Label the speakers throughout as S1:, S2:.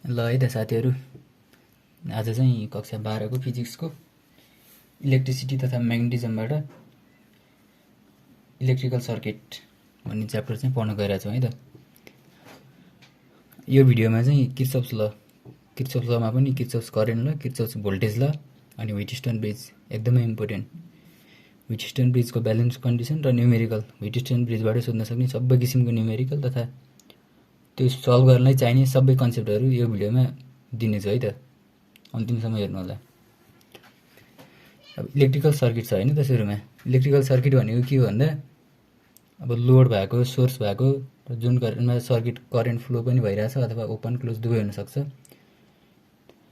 S1: ल है त साथीहरु, आज चाहिँ कक्षा 12 को फिजिक्सको इलेक्ट्रिसिटी तथा म्याग्नेटिजमबाट इलेक्ट्रिकल सर्किट भन्ने च्याप्टर चाहिँ पढ्न गइरहेको छौँ है त। यो भिडियोमा चाहिँ किर्चहोफ्स लमा पनि किर्चहोफ्स करेन्ट ल, किर्चहोफ्स भोल्टेज ल अनि व्हिटस्टोन ब्रिज एकदमै इम्पोर्टेन्ट। व्हिटस्टोन ब्रिजको ब्यालेन्स कन्डिसन र न्युमेरिकल, व्हिटस्टोन ब्रिजबाट सोध्न सक्ने सबै किसिमको न्युमेरिकल तथा त्यो सल्भ गर्नलाई चाहिने सबै कन्सेप्टहरु यो भिडियोमा दिनेछु है त। अन्तिमसम्म हेर्नु होला। अब इलेक्ट्रिकल सर्किट छ हैन त। सुरुमा इलेक्ट्रिकल सर्किट भनेको के हो भन्दा अब लोड भएको, सोर्स भएको र जुन करेन्टमा सर्किट करेन्ट फ्लो पनि भइरहेछ अथवा ओपन क्लोज दुवै हुन सक्छ।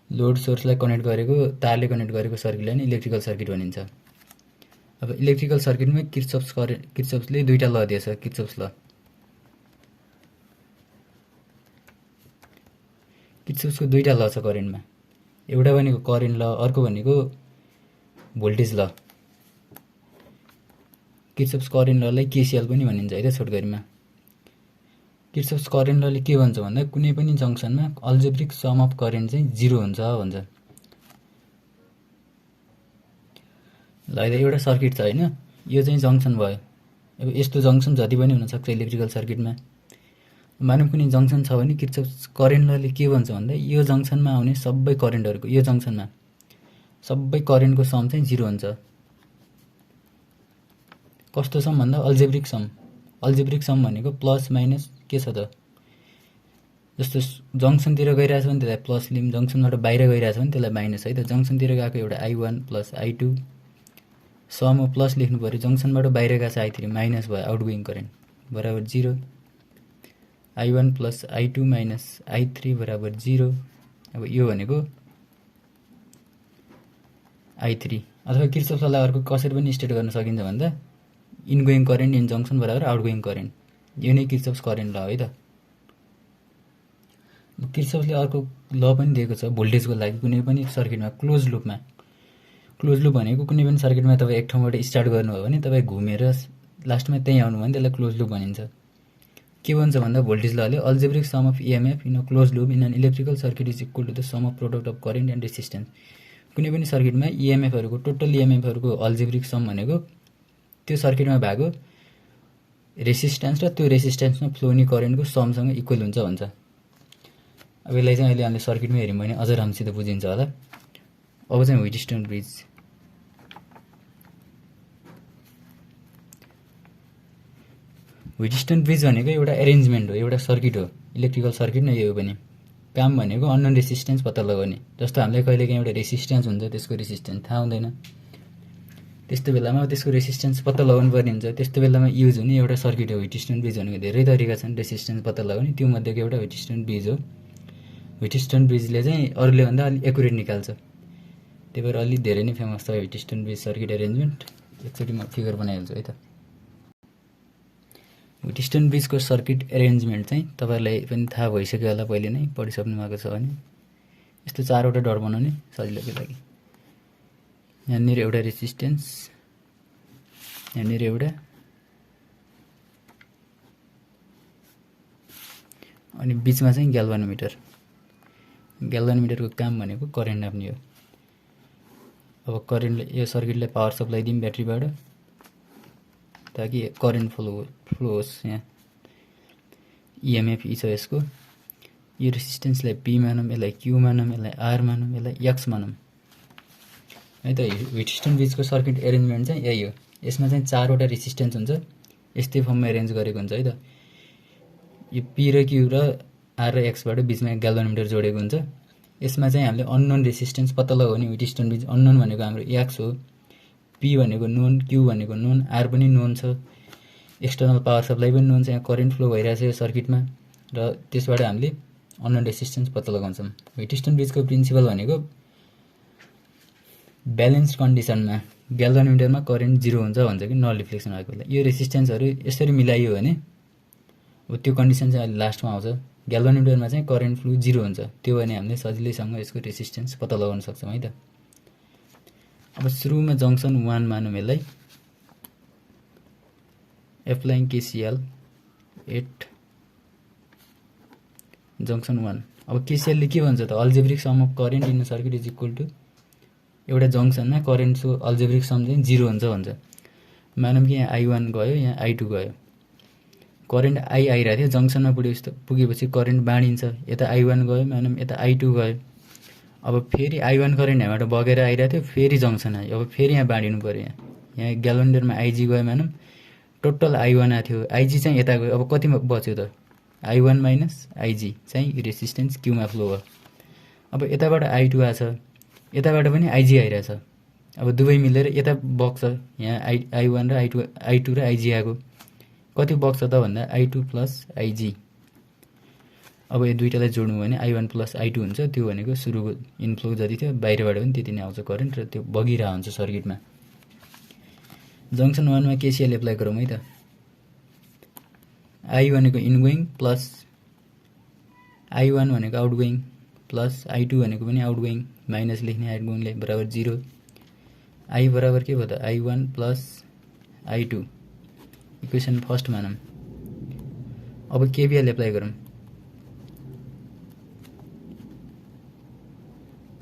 S1: लोड सोर्सलाई कनेक्ट गरेको, तारले कनेक्ट गरेको सर्किटलाई नै इलेक्ट्रिकल सर्किट भनिन्छ। अब इलेक्ट्रिकल सर्किटमा किर्चहोफ्सले दुईटा ल दिएछ, किर्चहोफ्स ल। किर्चहोफ्सको दुईटा ल छ करेन्टमा। एउटा भनेको करेन्ट ल, अर्को भनेको भोल्टेज ल। किर्चहोफ्स करेन्ट ललाई केसीएल पनि भनिन्छ है त छोटकरीमा। किर्चहोफ्स करेन्ट लले के भन्छ भन्दा कुनै पनि जंक्सनमा अल्जेब्रिक सम अफ करेन्ट चाहिँ 0 हुन्छ भन्छ। ल एउटा सर्किट छ हैन, यो चाहिँ जंक्सन भयो। अब यस्तो जंक्सन जति पनि हुन सक्छ इलेक्ट्रिकल सर्किटमा। मानौं कुनै जंक्सन छ भने किर्चहोफ्स करेन्ट लले के भन्छ भन्दा यो जंक्सनमा आउने सबै करेन्टहरुको, यो जंक्सनमा सबै करेन्टको सम चाहिँ 0 हुन्छ। कस्तो सम भन्दा अल्जेब्रिक सम। अल्जेब्रिक सम भनेको प्लस माइनस के छ त, जस्तो जंक्सनतिर गइरहेछ भने त्यसलाई प्लस लिम, जंक्सनबाट बाहिर गइरहेछ भने त्यसलाई माइनस है त। जंक्सनतिर गएको एउटा I1 plus I2 some plus लेख्नु पर्यो, जंक्सनबाट बाहिर गएको छ I3 माइनस भयो, आउटगोइङ करेन्ट बराबर 0। I1 plus I2 minus I3 बराबर 0। अब यो भनेको I3। अथवा किर्चहोफ्स ललाई अर्को कसरी पनि स्टेट गर्न सकिन्छ भन्दा इनगोइङ करेन्ट इन जंक्सन बराबर आउटगोइङ करेन्ट। यो नै किर्चहोफ्स करेन्ट ल है त। किर्चहोफ्सले अर्को ल पनि दिएको छ भोल्टेजको लागि कुनै पनि सर्किटमा क्लोज लुपमा। क्लोज लुप भनेको कुनै पनि सर्किटमा तपाई एक ठाउँबाट स्टार्ट गर्नुभयो भने तपाई घुमेर लास्टमा त्यही आउनु भने त्यसलाई क्लोज लुप भनिन्छ। के भन्छ भन्दा भोल्टेज लले algebraic sum of EMF in a closed loop in an electrical circuit is equal to the sum of product of current and resistance. कुनै पनि सर्किटमा EMF हरुको टोटल EMF हरुको अल्जेब्रिक सम भनेको त्यो सर्किटमा भएको रेजिस्टेन्स र त्यो रेजिस्टेन्समा फ्लो हुने करेन्टको समसँग इक्वल हुन्छ भन्छ। अब यसलाई चाहिँ अहिले हामीले सर्किटमा हेर्यौं भने अझ राम्रोसित बुझिन्छ होला। अब चाहिँ व्हिटस्टोन ब्रिज। व्हिटस्टोन ब्रिज भनेको एउटा एरेन्जमेन्ट हो, एउटा सर्किट हो। इलेक्ट्रिकल सर्किट नै यो पनि। काम भनेको अननोन रेजिस्टेन्स पत्ता लगाउने। जस्तो हामीले कहिलेकाहीँ एउटा रेजिस्टेन्स हुन्छ, त्यसको रेजिस्टेन्स थाहा हुँदैन, त्यस्तो बेलामा त्यसको रेजिस्टेन्स पत्ता लगाउनु पर्ने हुन्छ। त्यस्तो बेलामा युज हुने एउटा सर्किट हो व्हिटस्टोन ब्रिज भनेको। धेरै तरिका छन् रेजिस्टेन्स पत्ता लगाउने, त्यो मध्येको एउटा व्हिटस्टोन ब्रिज हो। व्हिटस्टोन ब्रिजले चाहिँ अरूले भन्दा अलि एक्युरेट निकाल्छ, त्यही भएर अलि धेरै नै फेमस छ व्हिटस्टोन ब्रिज सर्किट एरेन्जमेन्ट। एकचोटी म फिगर बनाइहाल्छु है त। व्हिटस्टोन ब्रिजको सर्किट एरेन्जमेन्ट चाहिँ तपाईहरुलाई पनि थाहा भइसक्यो होला, पहिले नै पढिसक्नु भएको छ भने। यस्तो चारवटा डट बनाउने सजिलोको लागि। यहाँनिर एउटा रेजिस्टेन्स, यहाँनिर एउटा, अनि बीचमा चाहिँ ग्याल्भनोमिटर। ग्याल्भनोमिटरको काम भनेको करेन्ट नाप्ने हो। अब करेन्टले यो सर्किटलाई पावर सप्लाई दियौं ब्याट्रीबाट ताकि करेन्ट फ्लो होस्। यहाँ EMF छ यसको। यो रेजिस्टेन्सलाई P मानौं, यसलाई Q मानौं, यसलाई R मानौं, यसलाई X मानौं है त। व्हिटस्टोन ब्रिजको सर्किट एरेन्जमेन्ट चाहिँ यही हो। यसमा चाहिँ चारवटा रेजिस्टेन्स हुन्छ, यस्तै फर्ममा एरेन्ज गरेको हुन्छ है त। यो P र Q र R र X बाट बीचमा ग्याल्भनोमिटर जोडेको हुन्छ। यसमा चाहिँ हामीले अननोन रेजिस्टेन्स पत्ता लगाउने। व्हिटस्टोन ब्रिज अननोन भनेको हाम्रो X हो, P भनेको नोन, Q भनेको नोन, R पनि नोन छ, एक्सटर्नल पावर सप्लाई पनि नोन छ। यहाँ करेन्ट फ्लो भइरहेछ यो सर्किटमा र त्यसबाट हामीले अननोन रेजिस्टेन्स पत्ता लगाउँछौं। व्हिटस्टोन ब्रिजको प्रिन्सिपल भनेको ब्यालेन्स्ड कन्डिसनमा ग्याल्भनोमिटरमा करेन्ट 0 हुन्छ भन्छ कि नल रिफ्लेक्सन भएकोलाई। यो रेजिस्टेन्सहरु यसरी मिलाइयो भने अब त्यो कन्डिसन चाहिँ अहिले लास्टमा आउँछ। ग्याल्भनोमिटरमा चाहिँ करेन्ट फ्लो 0 हुन्छ। त्यो भने हामीले सजिलैसँग यसको रेजिस्टेन्स पत्ता लगाउन सक्छौं है त। अब सुरुमा जंक्सन 1 मानौं यसलाई। Applying KCL at junction 1। अब केसीएल ले के भन्छ त algebraic sum of current in circuit is equal to एउटा जंक्सनमा करेन्टको अल्जेब्रिक सम चाहिँ 0 हुन्छ भन्छ। मानौँ कि यहाँ I1 गयो, यहाँ I2 गयो, करेन्ट I आइरहेको थियो, जंक्सनमा पुगेपछि करेन्ट बाँडिन्छ, यता I1 गयो, मानौँ यता I2 गयो। अब फेरि I1 करेन्ट यहाँबाट बगेर आइरहेको थियो, फेरि जंक्सन आयो, अब फेरि यहाँ बाँडिनु पर्यो। यहाँ ग्यालन मिटरमा IG गयो, मानौँ टोटल I1 आएको थियो, IG चाहिँ यता गयो, अब कति बच्यो त I1 माइनस IG चाहिँ रेसिस्टेन्स क्यूमा फ्लो भयो। अब यताबाट I2 आछ, यताबाट पनि IG आइरहेछ, अब दुवै मिलेर यता बग्छ, यहाँ I1 र I2 र IG आएको, कति बग्छ त भन्दा I2 प्लस IG। अब यो दुईटालाई जोड्नु भने I1 प्लस I2 हुन्छ, त्यो भनेको सुरुको इनफ्लो जति थियो बाहिरबाट पनि त्यति नै आउँछ करेन्ट र त्यो बगिरहेको हुन्छ सर्किटमा। जंक्सन 1 मा केसीएल एप्लाई गरौँ है त। I भनेको इनगोइङ प्लस I1 भनेको आउटगोइङ प्लस I2 भनेको पनि आउटगोइङ, माइनस लेख्ने आउटगोइङले बराबर 0। I बराबर के भयो त I1 plus I2, equation first मानौँ। अब केबीएल एप्लाई गरौँ,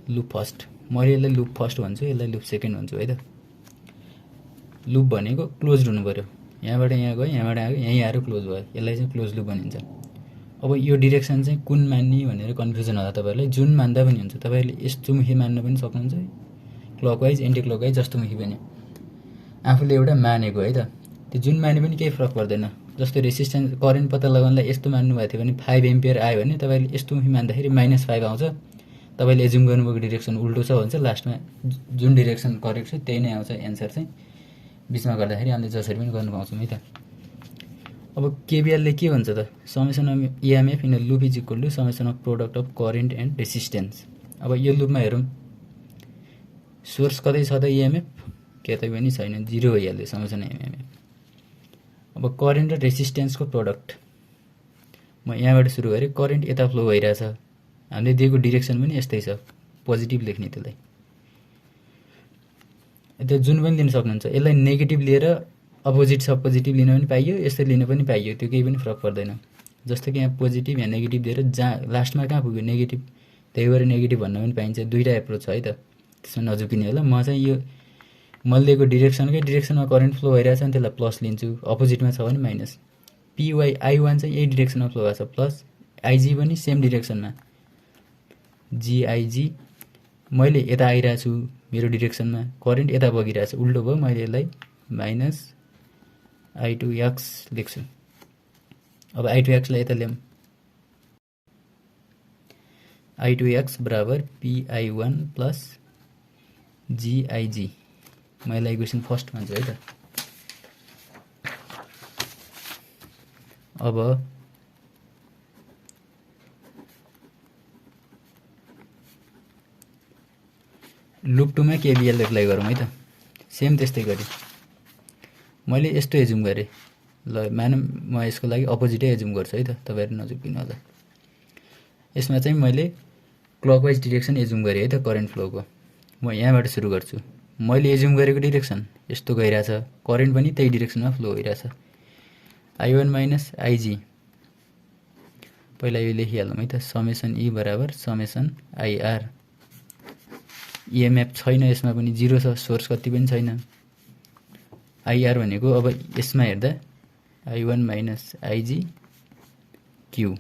S1: लुप फर्स्ट, मैले यसलाई लुप फर्स्ट भन्छु, यसलाई लुप सेकेन्ड भन्छु है त। लुप भनेको क्लोज हुनु पर्यो, यहाँबाट यहाँ गयो, यहाँबाट आयो, यहीँ आएर क्लोज भयो, यसलाई चाहिँ क्लोज लुप भनिन्छ। अब यो डिरेक्सन चाहिँ कुन मान्ने भनेर कन्फ्युजन होला तपाईँहरूलाई, जुन मान्दा पनि हुन्छ, तपाईँहरूले यस्तोमुखी मान्न पनि सक्नुहुन्छ, क्लकवाइज एन्टी क्लकवाइज जस्तोमुखी पनि, आफूले एउटा मानेको है त, त्यो जुन माने पनि केही फरक पर्दैन। जस्तो रेसिस्टेन्स करेन्ट पत्ता लगाउनलाई यस्तो मान्नु भएको थियो भने 5 एम्पियर आयो भने तपाईँले यस्तोमुखी मान्दाखेरि -5 आउँछ, तपाईँले एज्युम गर्नुभएको डिरेक्सन उल्टो छ भन्छ, लास्टमा जुन डिरेक्सन करेक्ट छ त्यही नै आउँछ एन्सर चाहिँ, बिचमा गर्दाखेरि हामीले जसरी पनि गर्नु पाउँछौँ है त। अब केबीएलले के भन्छ त, summation of EMF in a loop is equal to summation of product of current and resistance. अब यो लुपमा हेरौँ, सोर्स कतै छ त इएमएफ, केतै पनि छैन, 0 भइहाल्यो समेसन इएमएफ। अब करेन्ट र रेसिस्टेन्सको प्रोडक्ट, म यहाँबाट सुरु गरेँ, करेन्ट यता फ्लो भइरहेछ, हामीले दिएको डिरेक्सन पनि यस्तै छ, पोजिटिभ लेख्ने त्यसलाई, त्यो जुन पनि लिन सक्नुहुन्छ। यसलाई नेगेटिभ लिएर अपोजिट छ पोजिटिभ लिन पनि पाइयो, यस्तै लिन पनि पाइयो, त्यो केही पनि फरक पर्दैन। जस्तो कि यहाँ पोजिटिभ यहाँ नेगेटिभ दिएर जहाँ लास्टमा कहाँ पुग्यो नेगेटिभ, त्यही भएर नेगेटिभ भन्न पनि पाइन्छ। दुईटा एप्रोच छ है त, त्यसमा नझुकिने होला। म चाहिँ यो मैले दिएको डिरेक्सनमा करेन्ट फ्लो भइरहेछ भने त्यसलाई प्लस लिन्छु, अपोजिटमा छ भने माइनस। पिवाई I1 चाहिँ यही डिरेक्सनमा फ्लो भएको छ, प्लस IG पनि सेम डिरेक्सनमा, GIG मैले यता आइरहेको छु मेरो डिरेक्सनमा, करेन्ट यता बगिरहेछ, उल्टो भयो, मैले यसलाई -I2x लेख्छु। अब I2x लाई यता ल्याऊँ, I2x बराबर PI1 प्लस GIG, मैले इक्वेसन फर्स्ट भन्छु है त। अब लुप 2 मा केबीएल एप्लाई गरौँ है त। सेम त्यस्तै गरी मैले यस्तो एजुम गरेँ, ल मानौँ म यसको लागि अपोजिटै एजुम गर्छु है त, तपाईँहरू नझुकिनु होला। यसमा चाहिँ मैले क्लकवाइज डिरेक्सन एजुम गरेँ है त करेन्ट फ्लोको। म यहाँबाट सुरु गर्छु, मैले एजुम गरेको डिरेक्सन यस्तो गइरहेछ, करेन्ट पनि त्यही डिरेक्सनमा फ्लो भइरहेछ, I1 माइनस IG, पहिला यो लेखिहालौँ है त, समेसन E बराबर समेसन IR। इएमएफ छैन यसमा पनि, 0 छ, सोर्स कति पनि छैन। IR भनेको अब यसमा हेर्दा I1 माइनस IG Q।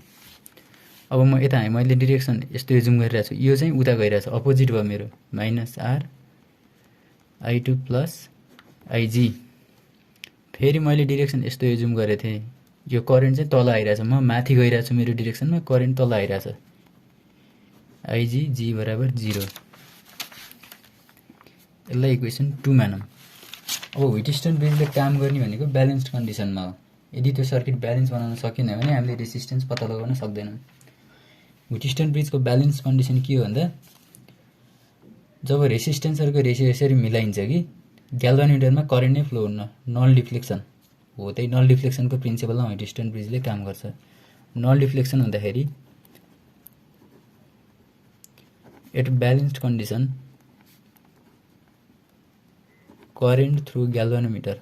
S1: अब म यता मैले डिरेक्सन यस्तो एजुम गरिरहेको छु, यो चाहिँ उता गइरहेछ, अपोजिट भयो मेरो, -R I2 प्लस IG। फेरि मैले डिरेक्सन यस्तो एजुम गरेको थिएँ, यो करेन्ट चाहिँ तल आइरहेछ, म माथि गइरहेको छु मेरो डिरेक्सनमा, करेन्ट तल आइरहेछ, IG G बराबर 0। यसलाई इक्वेसन 2 मानौँ। अब व्हिटस्टोन ब्रिजले काम गर्ने भनेको ब्यालेन्स्ड कन्डिसनमा हो। यदि त्यो सर्किट ब्यालेन्स बनाउन सकिएन भने हामीले रेसिस्टेन्स पत्ता लगाउन सक्दैनौँ। व्हिटस्टोन ब्रिजको ब्यालेन्स कन्डिसन के हो भन्दा, जब रेसिस्टेन्सहरूको रेसियो यसरी मिलाइन्छ कि ग्याल्भनोमिटरमा करेन्ट नै फ्लो हुन्न, नल डिफ्लेक्सन हो, त्यही नल डिफ्लेक्सनको प्रिन्सिपलमा व्हिटस्टोन ब्रिजले काम गर्छ। नल डिफ्लेक्सन हुँदाखेरि at balanced condition current through galvanometer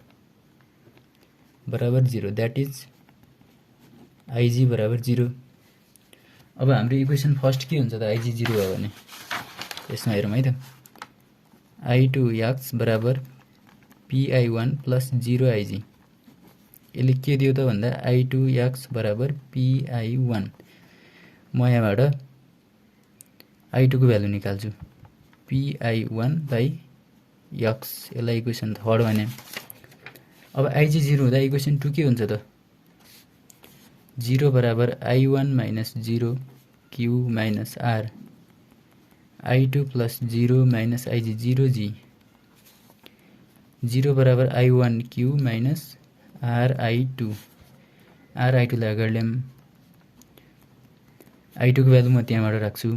S1: बराबर 0, that is IG बराबर 0। अब हाम्रो इक्वेसन फर्स्ट के हुन्छ त IG 0 हो भने यसमा हेरौँ है त I2x बराबर PI1 प्लस 0IG यसले के दियो त भन्दा I2x बराबर PI1 म यहाँबाट I2 को भ्यालु निकाल्छु PI1 बाइ x यसलाई इक्वेसन थर्ड भने अब IG 0 हुँदा इक्वेसन 2 के हुन्छ त 0 बराबर I1 minus 0 Q minus R I2 plus 0 minus IG 0G 0 बराबर I1 Q minus R I2 लाई अगाडि ल्याम I2 को भ्यालु म त्यहाँबाट राख्छु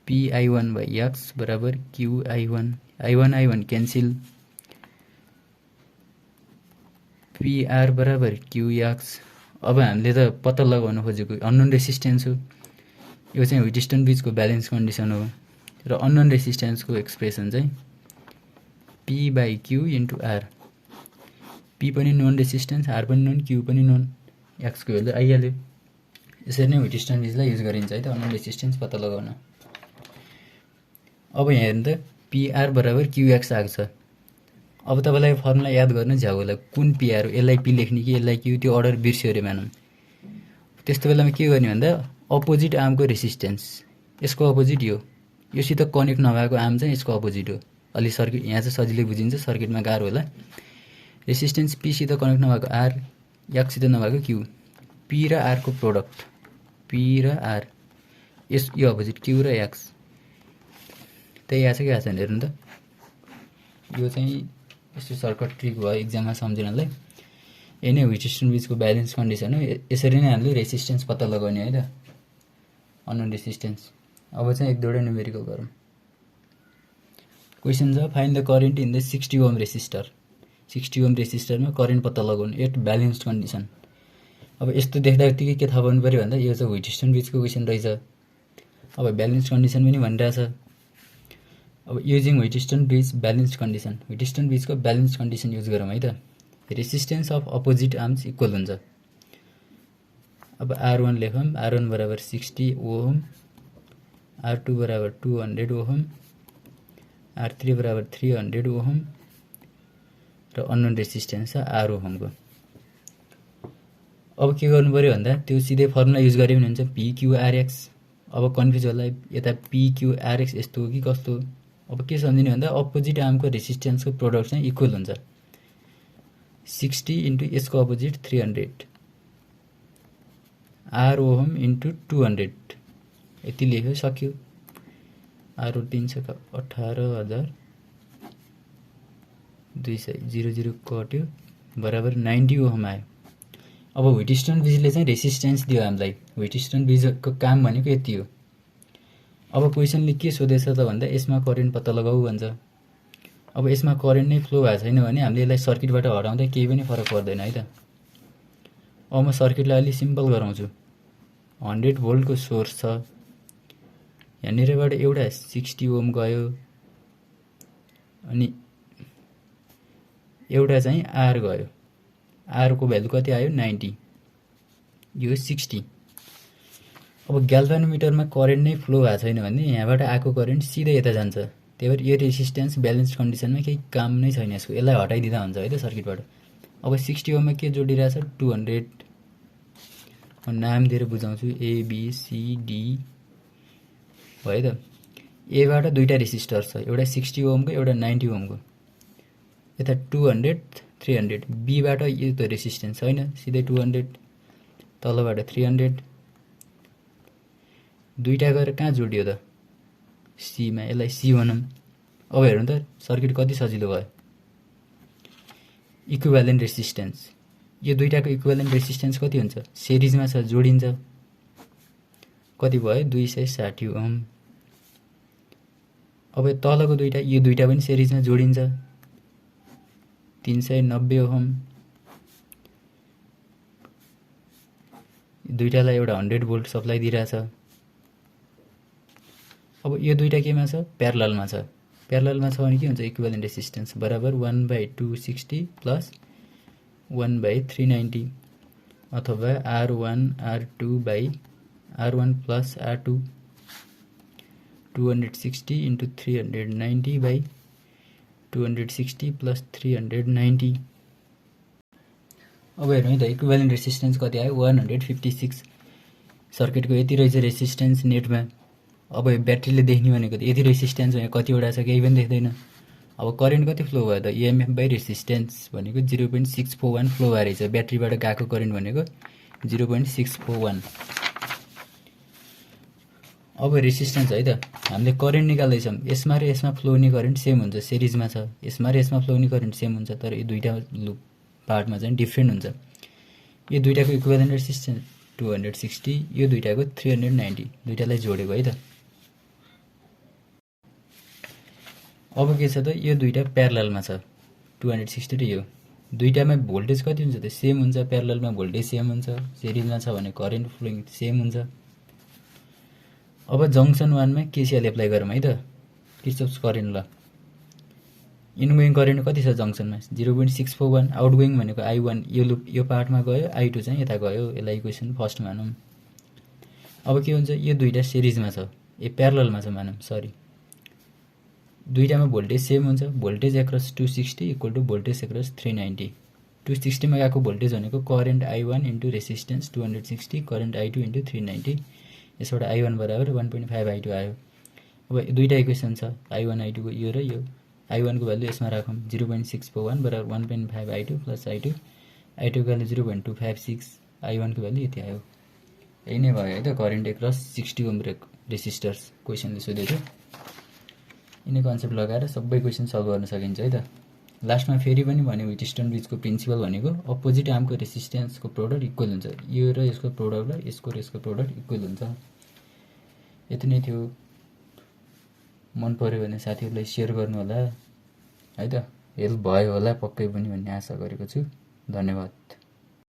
S1: PI1 बाइ x बराबर QI1 I1 क्यान्सिल PR बराबर QX अब हामीले त पत्ता लगाउन खोजेको अननोन रेसिस्टेन्स हो यो चाहिँ व्हिटस्टोन ब्रिजको ब्यालेन्स कन्डिसन हो र अननोन रेसिस्टेन्सको एक्सप्रेसन चाहिँ P by Q into R P पनि नोन रेसिस्टेन्स R पनि नोन Q पनि नोन X को भ्यालु आइहाल्यो यसरी नै व्हिटस्टोन ब्रिजलाई युज गरिन्छ है त अननोन रेसिस्टेन्स पत्ता लगाउन अब यहाँ हेर्नु त PR बराबर QX आएको छ अब तपाईलाई फर्मुला याद गर्न झ्याउ होला कुन PR हो यसलाई P लेख्ने कि यसलाई Q त्यो अर्डर बिर्स्यो रे मानौं त्यस्तो बेलामा के गर्ने भन्दा अपोजिट आर्मको रेसिस्टेन्स यसको अपोजिट योसित कनेक्ट नभएको आर्म चाहिँ यसको अपोजिट हो अलि सर्किट यहाँ चाहिँ सजिलै बुझिन्छ सर्किटमा गाह्रो होला रेसिस्टेन्स P सित कनेक्ट नभएको R X सित नभएको Q P र R को प्रोडक्ट P र R यो अपोजिट Q र X त्यही आछ कि आछन् हेर्नु त यो चाहिँ यस्तो सर्किट ट्रिक भयो एक्जाममा सम्झिनलाई यही नै व्हिटस्टोन ब्रिजको ब्यालेन्स कन्डिसन हो यसरी नै हामीले रेसिस्टेन्स पत्ता लगाउने है त अननोन रेसिस्टेन्स अब चाहिँ एक दुईवटा न्युमेरिकल गरौँ क्वेशन छ find the current in the 60 ohm resistor 60 ohm रेसिस्टरमा करेन्ट पत्ता लगाउनु एट ब्यालेन्स्ड कन्डिसन अब यस्तो देख्दाबित्तिकै के थाहा पाउनु पर्यो भन्दा यो चाहिँ व्हिटस्टोन ब्रिजको क्वेशन रहेछ अब ब्यालेन्स्ड कन्डिसन पनि भनिरहेछ अब using Wheatstone bridge balanced condition Wheatstone ब्रिजको ब्यालेन्स्ड कन्डिसन युज गरौँ है त resistance of opposite arms equal हुन्छ अब R1 लेखौँ R1 बराबर 60 ओम R2 बराबर 200 ओम R3 बराबर 300 ओम र अननोन रेसिस्टेन्स छ R ओम को अब के गर्नु पर्यो भन्दा त्यो सिधै फर्मुला युज गरे पनि हुन्छ PQRX अब कन्फ्युज होला यता PQRX यस्तो हो कि कस्तो अब के सम्झिने भन्दा अपोजिट आर्मको रेसिस्टेन्सको प्रोडक्ट चाहिँ इक्वल हुन्छ 60 इन्टु यसको अपोजिट 300 R ओम इन्टु 200 यति लेख्यो सक्यो R 318,200 कट्यो बराबर 90 ओम आयो अब व्हिटस्टोन ब्रिजले चाहिँ रेसिस्टेन्स दियो हामीलाई व्हिटस्टोन ब्रिजको काम भनेको यति हो अब क्वेशनले के सोधेछ त भन्दा यसमा करेन्ट पत्ता लगाऊ भन्छ अब यसमा करेन्ट नै फ्लो भएको छैन भने हामीले यसलाई सर्किटबाट हटाउँदा केही पनि फरक पर्दैन है त अब म सर्किटलाई अलि सिम्पल गराउँछु 100 भोल्टको सोर्स छ यहाँनिरबाट एउटा 60 ओम गयो अनि एउटा चाहिँ R गयो R को भ्यालु कति आयो 90 यो 60 अब ग्याल्भनोमिटरमा करेन्ट नै फ्लो भएको छैन भने यहाँबाट आएको करेन्ट सिधै यता जान्छ त्यही भएर यो रेसिस्टेन्स ब्यालेन्स कन्डिसनमा केही काम नै छैन यसको यसलाई हटाइदिँदा हुन्छ है त सर्किटबाट अब 60 ओममा के जोडिरहेछ 200 म नाम दिएर बुझाउँछु A B C D भयो त A बाट दुईटा रेसिस्टर छ एउटा 60 ओमको एउटा 90 ओमको यता 200 300 B बाट यो त रेसिस्टेन्स छैन सिधै 200 तलबाट 300 दुईटा गएर कहाँ जोडियो त C मा यसलाई C भनौं अब हेर्नु त सर्किट कति सजिलो भयो इक्विभ्यालेन्ट रेसिस्टेन्स यो दुईटाको इक्विभ्यालेन्ट रेसिस्टेन्स कति हुन्छ सिरिजमा छ जोडिन्छ कति भयो 260 ओम अब तलको दुईटा यो दुईटा पनि सिरिजमा जोडिन्छ 390 ओम दुईटालाई एउटा 100 भोल्ट सप्लाई दिइराछ अब यो दुईटा केमा छ प्यारललमा छ छ भने के हुन्छ इक्विभ्यालेन्ट रेसिस्टेन्स बराबर 1/260 प्लस 1/390 अथवा R1 R2 by R1 plus R2 260 into 390 by 260 plus 390। अब हेर्नु है त इक्विभ्यालेन्ट रेसिस्टेन्स कति आयो 156। सर्किटको यति रहेछ रेसिस्टेन्स नेटमा। अब ब्याट्रीले देख्ने भनेको त यति रेसिस्टेन्स यहाँ कतिवटा छ केही पनि देख्दैन। अब करेन्ट कति फ्लो भयो त इएमएफ बाई रेसिस्टेन्स भनेको 0.641 फ्लो भएर रहेछ। ब्याट्रीबाट गएको करेन्ट भनेको 0.641। अब रेसिस्टेन्स है त हामीले करेन्ट निकाल्दैछौँ। यसमा र यसमा फ्लो हुने करेन्ट सेम हुन्छ, सिरिजमा छ। यसमा र यसमा फ्लो हुने करेन्ट सेम हुन्छ, तर यो दुईटा लुप पार्टमा चाहिँ डिफ्रेन्ट हुन्छ। यो दुईटाको इक्विभ्यालेन्ट रेसिस्टेन्स 260, यो दुईटाको 390, दुईटालाई जोडेको है त। अब के छ त यो दुईटा प्यारललमा छ 260 र यो दुईटामा भोल्टेज कति हुन्छ त सेम हुन्छ। प्यारललमा भोल्टेज सेम हुन्छ, सिरिजमा छ भने करेन्ट फ्लोइङ सेम हुन्छ। अब जंक्सन 1 मा केसीएल एप्लाई गरौँ है त। किर्चहोफ्स करेन्ट ल इनगोइङ करेन्ट कति छ जंक्सनमा 0.641। आउटगोइङ भनेको I1 यो लुप यो पार्टमा गयो, I2 चाहिँ यता गयो। यसलाई इक्वेसन फर्स्ट मानौँ। अब के हुन्छ यो दुईटा सिरिजमा छ, ए प्यारललमा छ मानौँ, सरी। दुईटामा भोल्टेज सेम हुन्छ। Voltage across 260 equal to voltage across 390। 260 मा गएको भोल्टेज भनेको current I1 into resistance 260 current I2 into 390। यसबाट I1 बराबर 1.5 I2 आयो। अब दुईटा इक्वेसन छ I1 I2 को यो र यो। I1 को भ्यालु यसमा राखौँ 0.641 बराबर 1.5 I2 प्लस I2। I2 को भ्यालु 0.256, I1 को भ्यालु यति आयो। यही नै भयो है त करेन्ट एक्रस 60 ओम रेसिस्टर्स क्वेसनले सोधेको। यिनै कन्सेप्ट लगाएर सबै क्वेसन सल्भ गर्न सकिन्छ है त। लास्टमा फेरि पनि भने व्हिटस्टोन ब्रिजको प्रिन्सिपल भनेको अपोजिट आर्मको रेसिस्टेन्सको प्रोडक्ट इक्वल हुन्छ। यो र यसको प्रोडक्टलाई यसको र यसको प्रोडक्ट इक्वल हुन्छ। यति नै थियो। मन पर्यो भने साथीहरुलाई शेयर गर्नु होला है त। हेल्प भयो होला पक्कै पनि भन्ने आशा गरेको छु। धन्यवाद।